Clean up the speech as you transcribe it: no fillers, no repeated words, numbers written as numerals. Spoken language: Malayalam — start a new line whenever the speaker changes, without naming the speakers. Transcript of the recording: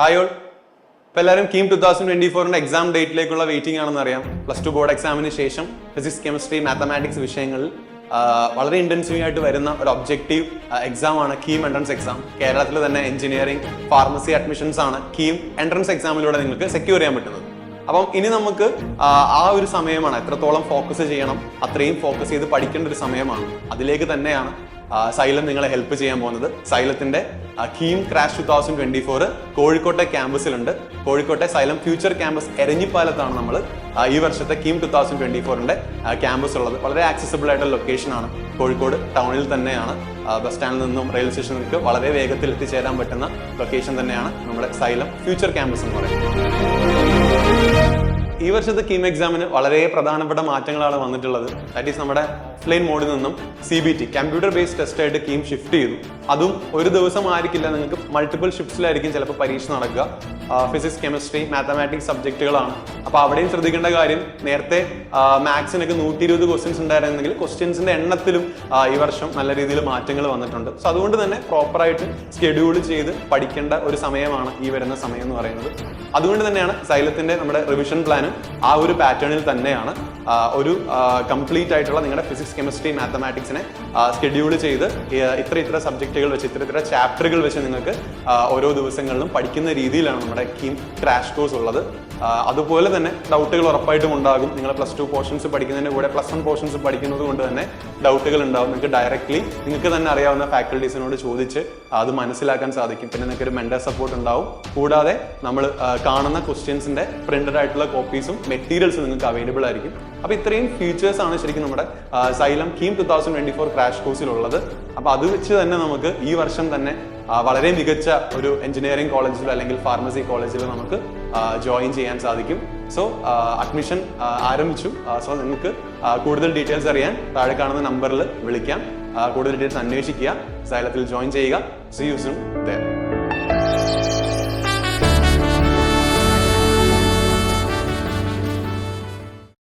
Hi all. ഇപ്പം എല്ലാവരും കീം 2024 എക്സാം ഡേറ്റിലേക്കുള്ള വെയിറ്റിംഗ് ആണെന്ന് അറിയാം. +2 ബോർഡ് എക്സാമിന് ശേഷം ഫിസിക്സ്, കെമിസ്ട്രി, മാത്തമാറ്റിക്സ് വിഷയങ്ങളിൽ വളരെ ഇന്റൻസീവ് ആയിട്ട് വരുന്ന ഒരു ഒബ്ജക്റ്റീവ് എക്സാം ആണ് കീം എൻട്രൻസ് എക്സാം. കേരളത്തിൽ തന്നെ എഞ്ചിനീയറിംഗ്, ഫാർമസി അഡ്മിഷൻസ് ആണ് കീം എൻട്രൻസ് എക്സാമിലൂടെ നിങ്ങൾക്ക് സെക്യൂർ ചെയ്യാൻ പറ്റുന്നത്. അപ്പം ഇനി നമുക്ക് ആ ഒരു സമയമാണ്, എത്രത്തോളം ഫോക്കസ് ചെയ്യണം അത്രയും ഫോക്കസ് ചെയ്ത് പഠിക്കേണ്ട ഒരു സമയമാണ്. അതിലേക്ക് തന്നെയാണ് സൈലം നിങ്ങളെ ഹെൽപ്പ് ചെയ്യാൻ പോകുന്നത്. സൈലത്തിന്റെ കീം ക്രാഷ് 2024 കോഴിക്കോട്ടെ ക്യാമ്പസിലുണ്ട്. കോഴിക്കോട്ടെ സൈലം ഫ്യൂച്ചർ ക്യാമ്പസ് എരഞ്ഞിപ്പാലത്താണ് നമ്മൾ ഈ വർഷത്തെ കീം 2024 ക്യാമ്പസ് ഉള്ളത്. വളരെ ആക്സസിബിൾ ആയിട്ടുള്ള ലൊക്കേഷൻ ആണ്. കോഴിക്കോട് ടൗണിൽ തന്നെയാണ്. ബസ് സ്റ്റാൻഡിൽ നിന്നും റെയിൽവേ സ്റ്റേഷനിലേക്ക് വളരെ വേഗത്തിൽ എത്തിച്ചേരാൻ പറ്റുന്ന ലൊക്കേഷൻ തന്നെയാണ് നമ്മുടെ സൈലം ഫ്യൂച്ചർ ക്യാമ്പസ് എന്ന് പറയുന്നത്. ഈ വർഷത്തെ കീം എക്സാമിന് വളരെ പ്രധാനപ്പെട്ട മാറ്റങ്ങളാണ് വന്നിട്ടുള്ളത്. ദാറ്റ് ഈസ് നമ്മുടെ ഓഫ്ലൈൻ മോഡിൽ നിന്നും CBT കമ്പ്യൂട്ടർ ബേസ്ഡ് ടെസ്റ്റ് ആയിട്ട് കീം ഷിഫ്റ്റ് ചെയ്തു. അതും ഒരു ദിവസം ആയിരിക്കില്ല, നിങ്ങൾക്ക് മൾട്ടിപ്പിൾ ഷിഫ്റ്റ്സിലായിരിക്കും ചിലപ്പോൾ പരീക്ഷ നടക്കുക. ഫിസിക്സ്, കെമിസ്ട്രി, മാത്തമാറ്റിക്സ് സബ്ജക്റ്റുകളാണ്. അപ്പോൾ അവിടെയും ശ്രദ്ധിക്കേണ്ട കാര്യം, നേരത്തെ മാത്സിനൊക്കെ 120 ക്വസ്റ്റ്യൻസ് ഉണ്ടായിരുന്നെങ്കിൽ ക്വസ്റ്റ്യൻസിന്റെ എണ്ണത്തിലും ഈ വർഷം നല്ല രീതിയിൽ മാറ്റങ്ങൾ വന്നിട്ടുണ്ട്. സോ അതുകൊണ്ട് തന്നെ പ്രോപ്പറായിട്ട് സ്കെഡ്യൂൾ ചെയ്ത് പഠിക്കേണ്ട ഒരു സമയമാണ് ഈ വരുന്ന സമയം എന്ന് പറയുന്നത്. അതുകൊണ്ട് തന്നെയാണ് സൈലത്തിന്റെ നമ്മുടെ റിവിഷൻ പ്ലാനും ആ ഒരു പാറ്റേണിൽ തന്നെയാണ്. ഒരു കംപ്ലീറ്റ് ആയിട്ടുള്ള നിങ്ങളുടെ ഫിസിക്സ്, കെമിസ്ട്രി, മാത്തമാറ്റിക്സിനെ സ്കെഡ്യൂൾ ചെയ്ത് ഇത്ര സബ്ജക്റ്റുകൾ വെച്ച് ഇത്ര ചാപ്റ്ററുകൾ വെച്ച് നിങ്ങൾക്ക് ഓരോ ദിവസങ്ങളിലും പഠിക്കുന്ന രീതിയിലാണ് നമ്മുടെ കീം ക്രാഷ് കോഴ്സ് ഉള്ളത്. അതുപോലെ തന്നെ ഡൗട്ടുകൾ ഉറപ്പായിട്ടും ഉണ്ടാകും. നിങ്ങൾ +2 പോർഷൻസ് പഠിക്കുന്നതിന്റെ കൂടെ +1 പോർഷൻസ് പഠിക്കുന്നത് കൊണ്ട് തന്നെ ഡൗട്ടുകൾ ഉണ്ടാകും. നിങ്ങൾക്ക് ഡയറക്ട്ലി നിങ്ങൾക്ക് തന്നെ അറിയാവുന്ന ഫാക്കൽറ്റീസിനോട് ചോദിച്ച് അത് മനസ്സിലാക്കാൻ സാധിക്കും. പിന്നെ നിങ്ങൾക്ക് ഒരു മെന്റർ സപ്പോർട്ട് ഉണ്ടാവും. കൂടാതെ നമ്മൾ കാണുന്ന ക്വസ്റ്റ്യൻസിന്റെ പ്രിന്റഡ് ആയിട്ടുള്ള കോപ്പീസും മെറ്റീരിയൽസും നിങ്ങൾക്ക് അവൈലബിൾ ആയിരിക്കും. അപ്പോൾ ഇത്രയും ഫീച്ചേഴ്സ് ആണ് ശരിക്കും നമ്മുടെ സൈലം കീം 2024 ക്രാഷ് കോഴ്സിലുള്ളത്. അപ്പോൾ അത് വെച്ച് തന്നെ നമുക്ക് ഈ വർഷം തന്നെ വളരെ മികച്ച ഒരു എഞ്ചിനീയറിംഗ് കോളേജിലോ അല്ലെങ്കിൽ ഫാർമസി കോളേജിലോ നമുക്ക് ജോയിൻ ചെയ്യാൻ സാധിക്കും. സോ അഡ്മിഷൻ ആരംഭിച്ചു. സോ നിങ്ങൾക്ക് കൂടുതൽ ഡീറ്റെയിൽസ് അറിയാൻ താഴെ കാണുന്ന നമ്പറിൽ വിളിക്കാം. കൂടുതൽ ഡീറ്റെയിൽസ് അന്വേഷിക്കുക. സൈലത്തിൽ ജോയിൻ ചെയ്യുക. See you soon there.